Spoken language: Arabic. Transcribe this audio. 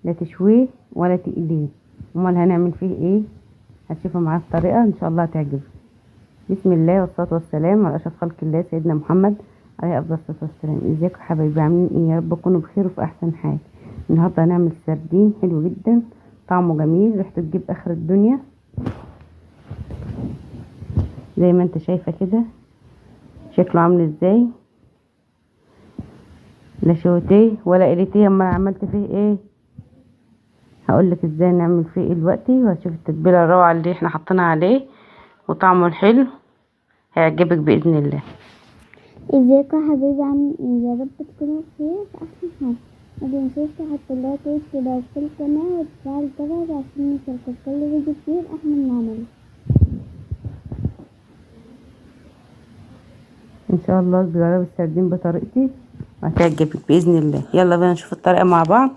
لا تشويه ولا تقليه. امال هنعمل فيه ايه؟ هتشوفوا معايا الطريقه ان شاء الله هتعجبكم. بسم الله والصلاه والسلام على اشرف خلق الله سيدنا محمد عليه افضل الصلاه والسلام. ازيكم يا حبايبي، عاملين ايه؟ يا رب تكونوا بخير وفي احسن حال. النهارده هنعمل سردين حلو جدا، طعمه جميل، ريحته تجيب اخر الدنيا زي ما انت شايفه كده. شكله عامل ازاي؟ لا شوتيه ولا قليتيه. اما عملت فيه ايه؟ هقولك ازاي نعمل فيه ايه دلوقتي، وهتشوف التتبيله الروعه اللي احنا حطيناها عليه وطعمه الحلو هيعجبك باذن الله. ازيكم يا حبيبي، عاملين ايه؟ يا رب تكونوا بخير في احسن حال. ما تنسوش تحطوا لايك واشتراك في القناه وتفعلوا الجرس عشان يوصلكوا كل فيديو جديد احنا بنعمله. ان شاء الله تجربي السردين بطريقتي وهتعجبك باذن الله. يلا بينا نشوف الطريقه مع بعض.